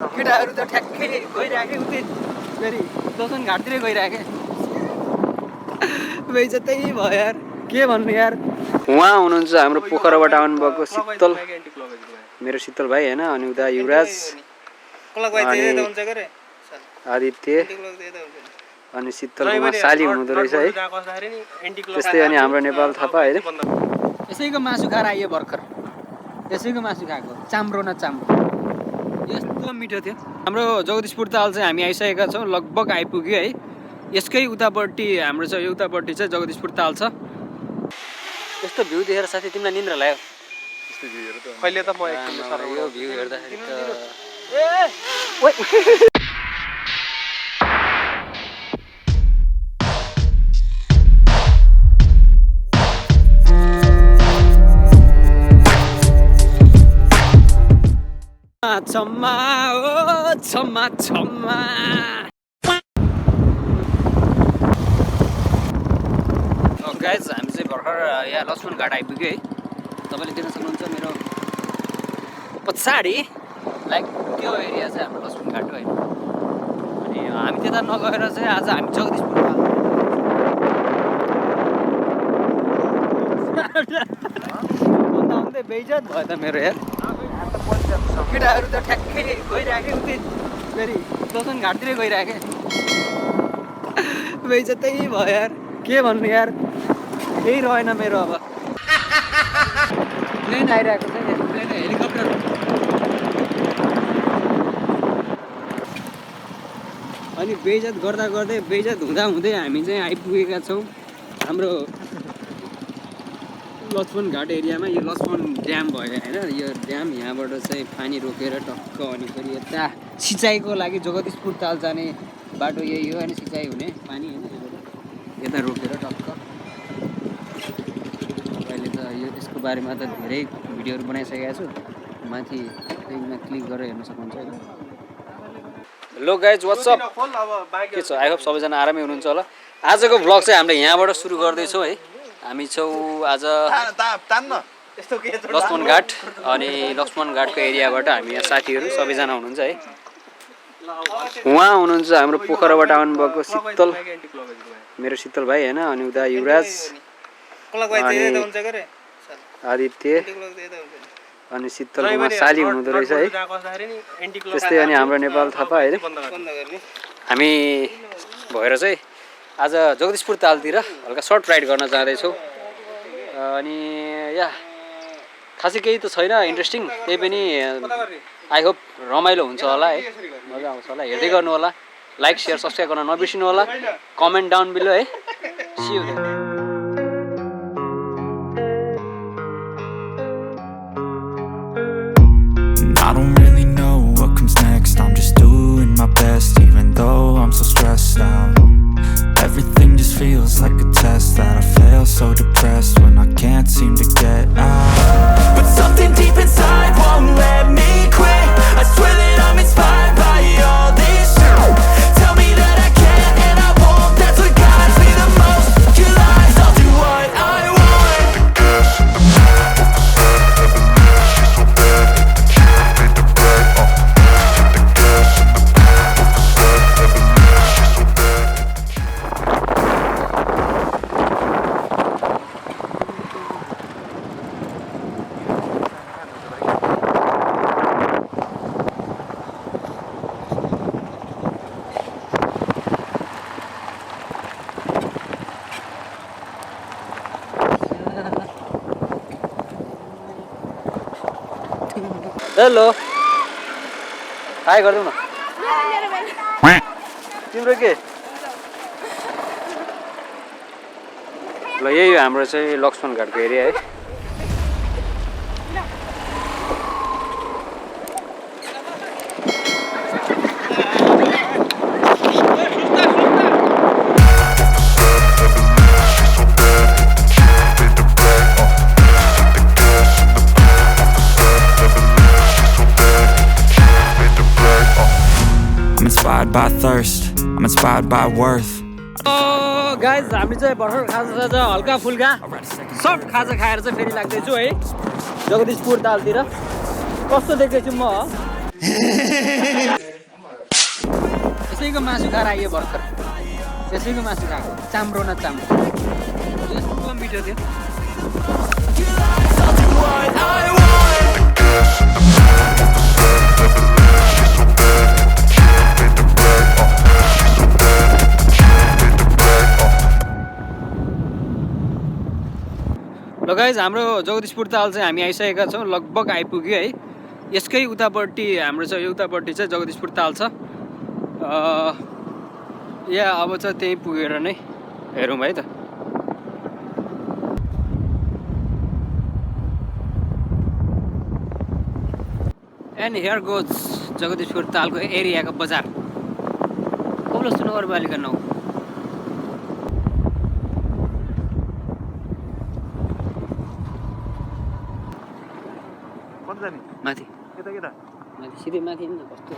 केटाहरू त ठ्याक्कै गइरहेको उतै फेरि दर्शन घाटतिरै गइरहेको बेइज्जतै भयो यार के भन्नु यार। उहाँ हुनुहुन्छ हाम्रो पोखराबाट आउनुभएको शीतल, मेरो शीतल भाइ होइन, अनि उता युवराज, आदित्य अनि शीतलको साली हुनुहुँदो रहेछ है। त्यस्तै अनि हाम्रो नेपाल थापा होइन। यसैको मासु खाएर आइयो भर्खर, यसैको मासु खाएको, चाम्रो न चाम्रो, यस्तो मिठो थियो। हाम्रो जगदिसपुर ताल चाहिँ हामी आइसकेका छौँ, लगभग आइपुग्यो है। यसकै उतापट्टि हाम्रो छ, यो उतापट्टि चाहिँ जगदिसपुर ताल छ। यस्तो भ्यू देखेर साथी तिमीलाई निन्द्रा लाग्यो? यस्तो भ्यू हेर त अहिले त म एकछिन यो भ्यू हेर्दाखेरि त छम्मा ओ छम्मा छम्मा। गाइज हामी चाहिँ भर्खर यहाँ लक्ष्मण घाट आइपुग्यो है। तपाईँले देख्न सक्नुहुन्छ मेरो पछाडि लाइक त्यो एरिया चाहिँ हाम्रो लक्ष्मण घाट हो होइन। अनि हामी त्यता नगएर चाहिँ आज हामी जगदिसपुर भन्दा बेइज्जत भयो त मेरो यार। केटाहरू त ठ्याक्कै गइरहेको उतै फेरि दर्शन घाटतिरै गइरहेको बेइज्जतै भयो यार के भन्नु यार। केही रहेन मेरो अब। प्लेन आइरहेको छ, प्लेन हेलिकप्टर। अनि बेइज्जत गर्दा गर्दै बेइज्जत हुँदा हुँदै हामी चाहिँ आइपुगेका छौँ हाम्रो लक्ष्मण घाट एरियामा। यो लक्ष्मण ड्याम भयो होइन, यो ड्याम यहाँबाट चाहिँ पानी रोकेर टक्क अनि फेरि यता सिँचाइको लागि जगदिसपुर ताल जाने बाटो यही हो होइन, सिँचाइ हुने पानी होइन, यता रोकेर टक्क। अहिले त यो यसको बारेमा त धेरै भिडियोहरू बनाइसकेको छु, माथि लिङ्कमा क्लिक गरेर हेर्न सक्नुहुन्छ होइन। हेलो गाइज व्हाट्सअप, के छ? आई होप सबैजना आरामै हुनुहुन्छ होला। आजको भ्लग चाहिँ हामीले यहाँबाट सुरु गर्दैछौँ है। हामी छौँ आज लक्ष्मण घाट, अनि लक्ष्मण घाटको एरियाबाट हामी यहाँ साथीहरू सबैजना हुनुहुन्छ है। उहाँ हुनुहुन्छ हाम्रो पोखराबाट आउनुभएको शीतल, मेरो शीतल भाइ होइन, अनि उता युवराज, आदित्य अनि शीतलको साली हुनुहुँदो रहेछ है। त्यस्तै अनि हाम्रो नेपाल थापा होइन। हामी भएर चाहिँ आज जगदिसपुर तालतिर हल्का सर्ट राइड गर्न जाँदैछौँ। अनि या खासै केही त छैन इन्ट्रेस्टिङ, त्यही पनि आई होप रमाइलो हुन्छ होला है, मजा आउँछ होला। हेर्दै गर्नु होला, लाइक सेयर सब्सक्राइब गर्न नबिर्सिनु होला, कमेन्ट डाउन बिलो है। See you there. I don't really know what comes next. I'm just doing my best, even though I'm so stressed out. Everything just feels like a test that I fail, so depressed when I can't seem to get out. But something deep inside won't let me quit. I swear that I'm inspired by all this shit. Tell me that I can't and I won't. That's what guides me the most. Your lies, I'll do what I want. Hello hi गरिदेऊ न। तिम्रो के ल, यही हो हाम्रो चाहिँ लक्ष्मण घाटको एरिया है। Inspired by thirst, I'm inspired by worth. Guys हामी चाहिँ भर्खर खाजा हल्का फुल्का सफ्ट खाजा खाएर चाहिँ फेरि लाग्दैछु है जगदिसपुर तालतिर। कस्तो देख्दैछु म यसैको मासु खाएर आइयो भर्खर यसैको मासु खाएको चाम्रो न चाम्रो यस्तो मिठो थियो ल गाइज हाम्रो जगदीशपुर ताल चाहिँ हामी आइसकेका छौँ लगभग आइपुग्यो है यसकै उतापट्टि हाम्रो चाहिँ यो उतापट्टि चाहिँ जगदीशपुर ताल छ या अब चाहिँ त्यहीँ पुगेर नै हेरौँ है त एन्ड हियर गोज जगदीशपुर तालको एरियाको बजार कौलस्थ नगरपालिका 9 माथि केटा माथि सिधै माथि नि कस्तो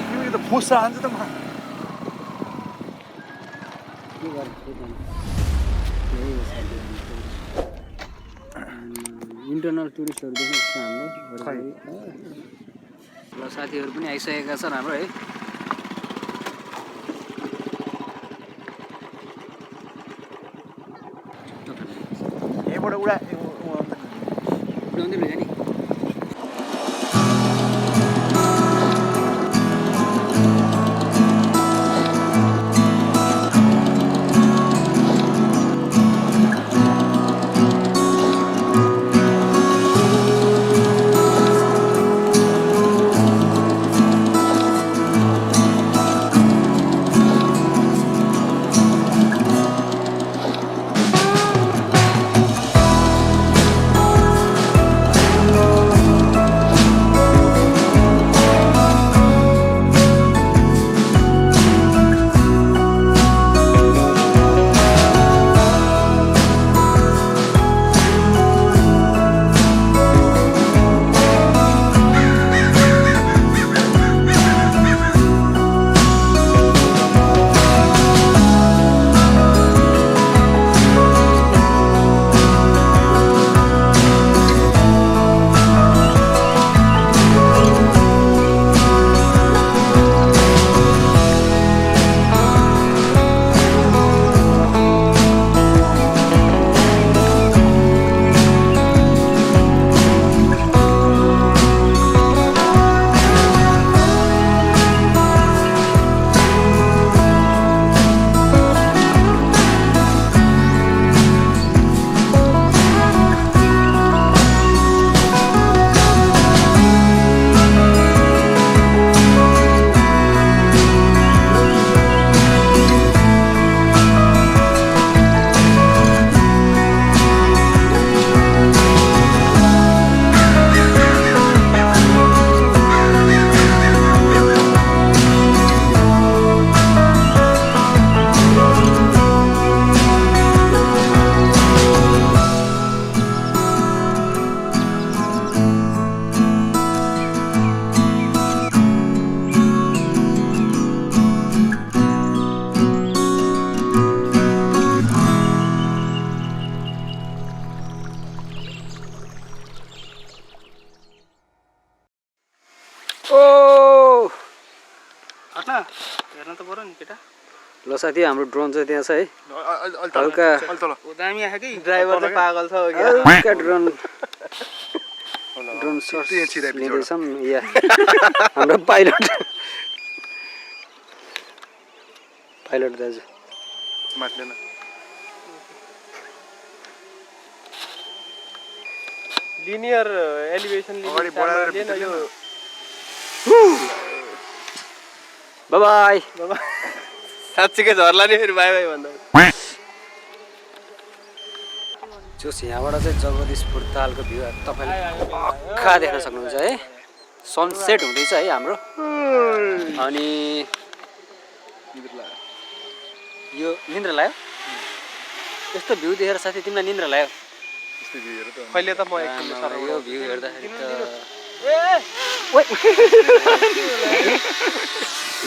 तिमीले त फोस्सा हान्छ त म इन्टरनल टुरिस्टहरू देख्नुहुन्छ हाम्रो ल साथीहरू पनि आइसकेका छन् हाम्रो है यहीँबाट उडाउँदै लैजा नि हेर्न त पर्यो नि केटा ल साथी हाम्रो ड्रोन चाहिँ त्यहाँ छ है हल्का दामी आयो कि ड्राइभर त पागल छ हल्का ड्रोन सर्च लिँदैछौँ या हाम्रो पाइलट दाजु माट्दैन लिनियर एलिभेसन अगाडि बढाएर लिन यो बाइ बाइ साँच्चीकै झर्ला नि फेरि बाई बाई भन्दा जोस यहाँबाट चाहिँ जगदीशपुर तालको भ्यू तपाईँले पक्का देख्न सक्नुहुन्छ है सनसेट हुँदैछ है हाम्रो अनि यो निन्द्रा लाग्यो यस्तो भ्यू देखेर साथी तिमीलाई निन्द्रा लाग्यो कहिले त म एकछिन यो भ्यू हेर्दाखेरि त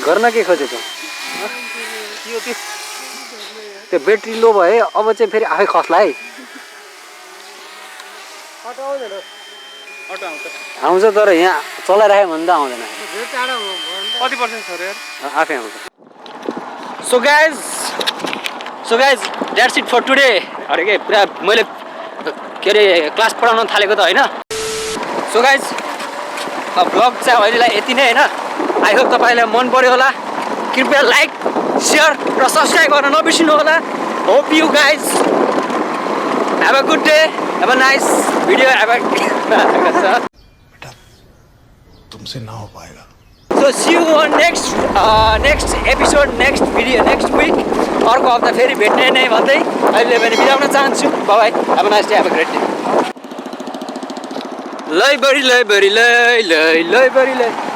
गर्न के खोजेको त्यो ब्याट्री लो भए अब चाहिँ फेरि आफै खस्ला है अटो आउँछ आउँछ तर यहाँ चलाइराख्यो भने त आउँदैन कति पर्सेन्ट छ र यार आफै आउँछ so guys that's it for today अरे के पुरा मैले के अरे क्लास पढाउन थालेको त होइन सो गाइज ब्लग चाहिँ अहिलेलाई यति नै होइन आई होप तपाईँलाई मन पर्यो होला कृपया लाइक सेयर र सब्सक्राइब गर्न नबिर्सिनु होला hope you guys have a good day have a nice video have a तुमसे ना हो पाएगा so see you on next episode next video next week अर्को हप्ता फेरि भेट्ने नै भन्दै अहिले भने बिताउन चाहन्छु by have a nice day have a great day लै बढी लै